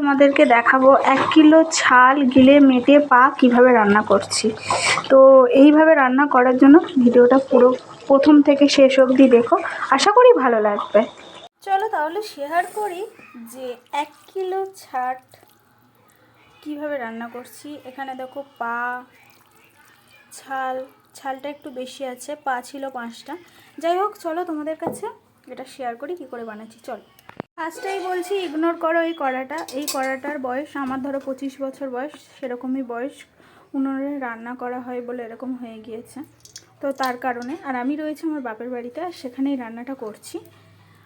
তোমাদেরকে দেখাবো 1 কিলো ছাল গিলে মেটে পা কিভাবে রান্না করছি। তো এইভাবে রান্না করার জন্য ভিডিওটা পুরো প্রথম থেকে শেষ অবধি দেখো, আশা করি ভালো লাগবে। চলো তাহলে শেয়ার করি যে 1 কিলো ছাট কিভাবে রান্না করছি। এখানে দেখো পা, ছালটা একটু বেশি আছে, পা ছিল 5টা। যাই হোক, চলো তোমাদের কাছে এটা শেয়ার করি কী করে বানাচ্ছি। চলো, ফার্স্টেই বলছি ইগনোর করো এই কড়াটার বয়স আমার ধরো 25 বছর বয়স, সেরকমই বয়স। উনুনে রান্না করা হয় বলে এরকম হয়ে গিয়েছে, তো তার কারণে। আর আমি রয়েছি আমার বাপের বাড়িতে, আর সেখানেই রান্নাটা করছি।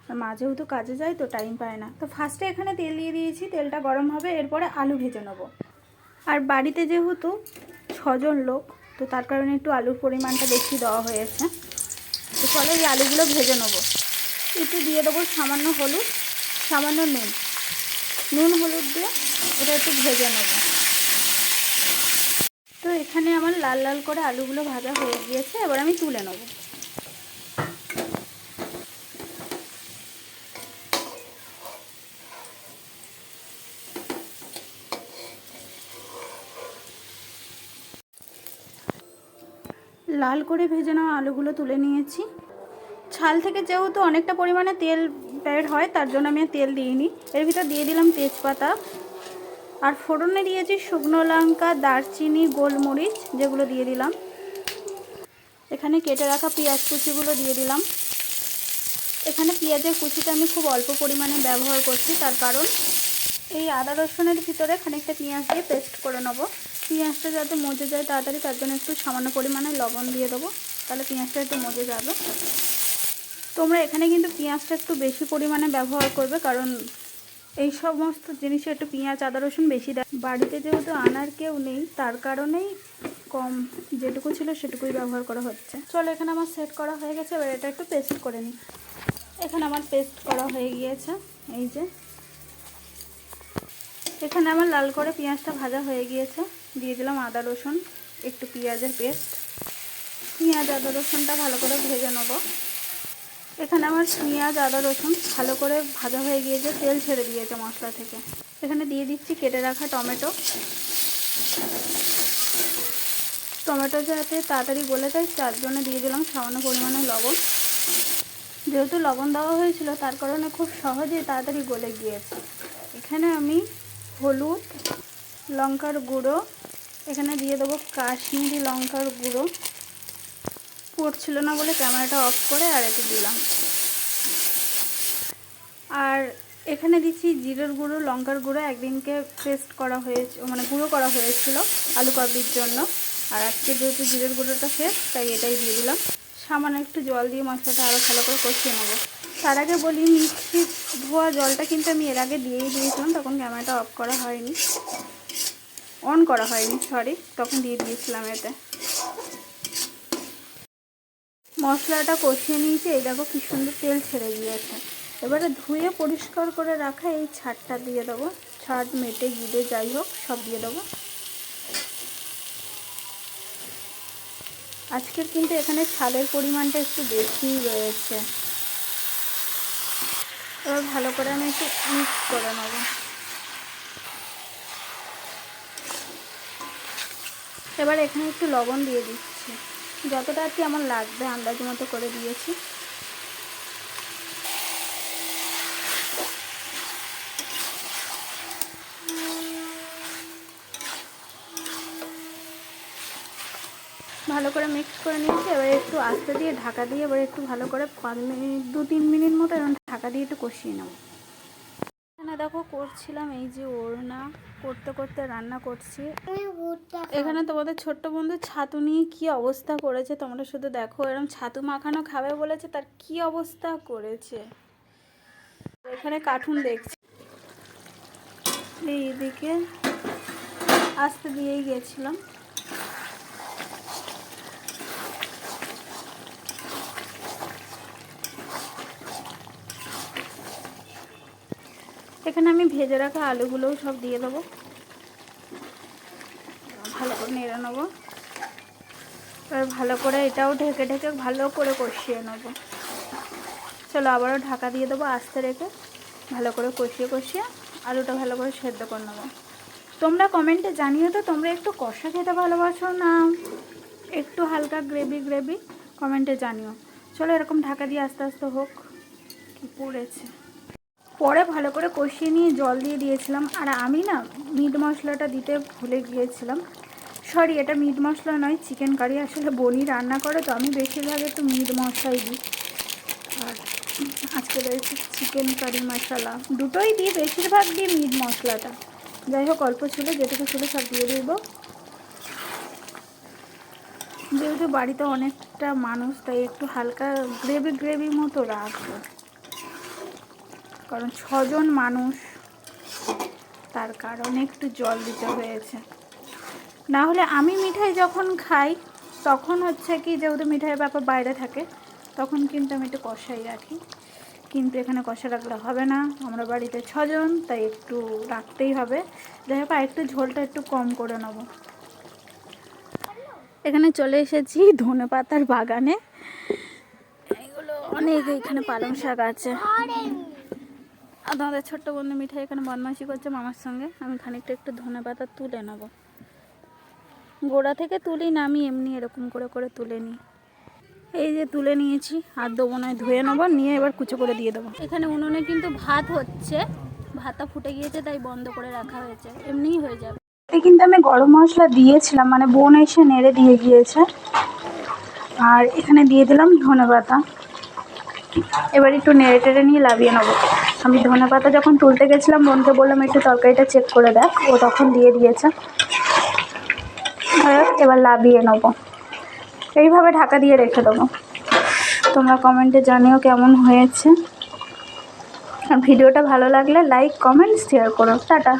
আর মা যেহেতু কাজে যায় তো টাইম পায় না। তো ফার্স্টে এখানে তেল দিয়ে দিয়েছি, তেলটা গরম হবে, এরপরে আলু ভেজে নেবো। আর বাড়িতে যেহেতু 6 জন লোক, তো তার কারণে একটু আলুর পরিমাণটা বেশি দেওয়া হয়েছে। তো চলো এই আলুগুলো ভেজে নেবো। একটু দিয়ে দেবো সামান্য হলুদ, সামান্য নুন হলুদ দিয়ে এটা একটু ভেজে নেব। তো এখানে আমার লাল লাল করে আলুগুলো ভাজা হয়ে গিয়েছে, এবার আমি তুলে নেব। লাল করে ভেজে নেওয়া আলুগুলো তুলে নিয়েছি। ছাল থেকে যেহেতু অনেকটা পরিমাণে তেল বের হয়, তার জন্য আমি তেল দিইনি। এর ভিতর দিয়ে দিলাম তেজপাতা, আর ফোড়নে দিয়েছি শুকনো লঙ্কা, দারচিনি, গোলমরিচ, যেগুলো দিয়ে দিলাম। এখানে কেটে রাখা পেঁয়াজ কুচিগুলো দিয়ে দিলাম। এখানে পেঁয়াজের কুচিটা আমি খুব অল্প পরিমাণে ব্যবহার করছি, তার কারণ এই আদা রসুনের ভিতরে খানিকটা পেঁয়াজ দিয়ে পেস্ট করে নেব। পেঁয়াজটা যাতে মজে যায় তাড়াতাড়ি, তার জন্য একটু সামান্য পরিমাণে লবণ দিয়ে দেবো, তাহলে পেঁয়াজটা একটু মজে যাবে। তোমরা এখানে কিন্তু পেঁয়াজটা একটু বেশি পরিমাণে ব্যবহার করবে, কারণ এই সমস্ত জিনিসে একটু পেঁয়াজ আদা রসুন বেশি দেয়। বাড়িতে যেহেতু আনার কেউ নেই, তার কারণেই কম যেটুকু ছিল সেটুকুই ব্যবহার করা হচ্ছে। চলো, এখানে আমার সেট করা হয়ে গেছে, এবার এটা একটু পেস্ট করে নিই। এখানে আমার পেস্ট করা হয়ে গিয়েছে, এই যে এখানে আমার লাল করে পেঁয়াজটা ভাজা হয়ে গিয়েছে। দিয়ে দিলাম আদা রসুন, একটু পেঁয়াজের পেস্ট। পেঁয়াজ আদা রসুনটা ভালো করে ভেজে নেব। এখানে আমার পেঁয়াজ আদা রসুন ভালো করে ভাজা হয়ে গিয়েছে, তেল ছেড়ে দিয়েছে মশলা থেকে। এখানে দিয়ে দিচ্ছি কেটে রাখা টমেটো। টমেটো যাতে তাড়াতাড়ি গলে যায় তার জন্য দিয়ে দিলাম সামান্য পরিমাণে লবণ। যেহেতু লবণ দেওয়া হয়েছিল, তার কারণে খুব সহজেই তাড়াতাড়ি গলে গিয়েছে। এখানে আমি হলুদ, লঙ্কার গুঁড়ো, এখানে দিয়ে দেবো কাশ্মীরি লঙ্কার গুঁড়ো। পড়ছিল না বলে ক্যামেরাটা অফ করে আর একটু দিলাম। আর এখানে দিচ্ছি জিরের গুঁড়ো, লঙ্কার গুঁড়ো। একদিনকে পেস্ট করা হয়েছে, মানে গুঁড়ো করা হয়েছিল আলু কাবলির জন্য। আর আজকে যেহেতু জিরের গুঁড়োটা শেষ, তাই এটাই দিয়ে দিলাম। সামান্য একটু জল দিয়ে মশলাটা আরও ভালো করে কষিয়ে নেব। তার আগে বলি, মিক্সি ধোয়া জলটা কিন্তু আমি এর আগে দিয়েই দিয়েছিলাম, তখন ক্যামেরাটা অফ করা হয়নি, অন করা হয়নি, সরি, তখন দিয়ে দিয়েছিলাম এতে। মশলাটা কষিয়ে নিয়েছি, এই দেখো কি সুন্দর তেল ছেড়ে গিয়েছে। এবারে ধুয়ে পরিষ্কার করে রাখা এই ছাটটা দিয়ে দেবো। ছাট, মেটে, গিলে, যাই হোক সব দিয়ে দেবো। আজকের কিন্তু এখানে ছালের পরিমাণটা একটু বেশিই রয়েছে। এবার ভালো করে আমি একটু মিক্স করে নেব। এবার এখানে একটু লবণ দিয়ে দিচ্ছি, যতটা আর কি আমার লাগবে আন্দাজ মতো করে দিয়েছি। ভালো করে মিক্স করে নিয়েছি। এবার একটু আস্তে দিয়ে ঢাকা দিয়ে এবার একটু ভালো করে 5 মিনিট 2-3 মিনিট মতো এরকম ঢাকা দিয়ে একটু কষিয়ে নেব। এখানে দেখো করছিলাম, এই যে ওড়না করতে করতে রান্না করছি। এখানে তোমাদের ছোট্ট বন্ধু ছাতু নিয়ে কি অবস্থা করেছে তোমরা শুধু দেখো। এরকম ছাতু মাখানো খাবে বলেছে, তার কি অবস্থা করেছে। এখানে কার্টুন দেখছি, এইদিকে আস্তে দিয়েই গেছিলাম। এখানে আমি ভেজে রাখা আলুগুলোও সব দিয়ে দেবো, ভালো করে নেড়ে নেবো। এবার ভালো করে এটাও ঢেকে ঢেকে ভালো করে কষিয়ে নেবো। চলো আবারও ঢাকা দিয়ে দেবো আস্তে রেখে, ভালো করে কষিয়ে কষিয়ে আলুটা ভালো করে সেদ্ধ করে নেবো। তোমরা কমেন্টে জানিও তো তোমরা একটু কষা খেতে ভালোবাসো না একটু হালকা গ্রেভি, কমেন্টে জানিও। চলো এরকম ঢাকা দিয়ে আস্তে আস্তে হোক। কি পড়েছে, পরে ভালো করে কষিয়ে নিয়ে জল দিয়ে দিয়েছিলাম। আর আমি না মিট মশলাটা দিতে ভুলে গিয়েছিলাম। সরি, এটা মিট মশলা নয়, চিকেন কারি। আসলে বনি রান্না করে তো আমি বেশিরভাগ একটু মিট মশলাই দিই। আর আজকে রয়েছে চিকেন কারি মশলা, দুটোই দিই, বেশিরভাগ দিই মিট মশলাটা। যাই হোক, অল্প ছিল, যেটুকু ছিল সব দিয়ে দিব। যেহেতু বাড়িতে অনেকটা মানুষ, তাই একটু হালকা গ্রেভি মতো রাখবো, কারণ 6 জন মানুষ, তার কারণে একটু জল দিতে হয়েছে। না হলে আমি মিঠাই যখন খাই তখন হচ্ছে কি, যেহেতু মিঠাইয়ের ব্যাপার বাইরে থাকে, তখন কিন্তু আমি একটু কষাই রাখি। কিন্তু এখানে কষা রাখলে হবে না, আমরা বাড়িতে 6 জন, তাই একটু রাখতেই হবে। যাই হোক, একটু ঝোলটা একটু কম করে নেব। এখানে চলে এসেছি ধনেপাতার বাগানে। এগুলো অনেক, এখানে পালং শাক আছে। আর আমাদের ছোট্ট বন্ধু মিঠাই এখানে বদমাইশি করছে মামার সঙ্গে। আমি খানিকটা একটু ধনেপাতা তুলে নেব, গোড়া থেকে তুলি না, আমি এমনি এরকম করে করে তুলে নিই। এই যে তুলে নিয়েছি, আর দেবো নয়, ধুয়ে নেবো, নিয়ে এবার কুচো করে দিয়ে দেবো। এখানে উনুনে কিন্তু ভাত হচ্ছে, ভাতটা ফুটে গিয়েছে তাই বন্ধ করে রাখা হয়েছে, এমনিই হয়ে যাবে। কিন্তু আমি গরম মশলা দিয়েছিলাম, মানে বোন এসে নেড়ে দিয়ে গিয়েছে। আর এখানে দিয়ে দিলাম ধনেপাতা। এবার একটু নেড়ে টেড়ে নিয়ে লাভিয়ে নেবো। আমি ধনেপাতা যখন তুলতে গেছিলাম বোনকে বললাম একটু তরকারিটা চেক করে দেখ, ও তখন দিয়ে দিয়েছে। এবার লাভিয়ে নেবো, এইভাবে ঢাকা দিয়ে রেখে দেবো। তোমরা কমেন্টে জানিও কেমন হয়েছে। আর ভিডিওটা ভালো লাগলে লাইক, কমেন্ট, শেয়ার করো। টাটা।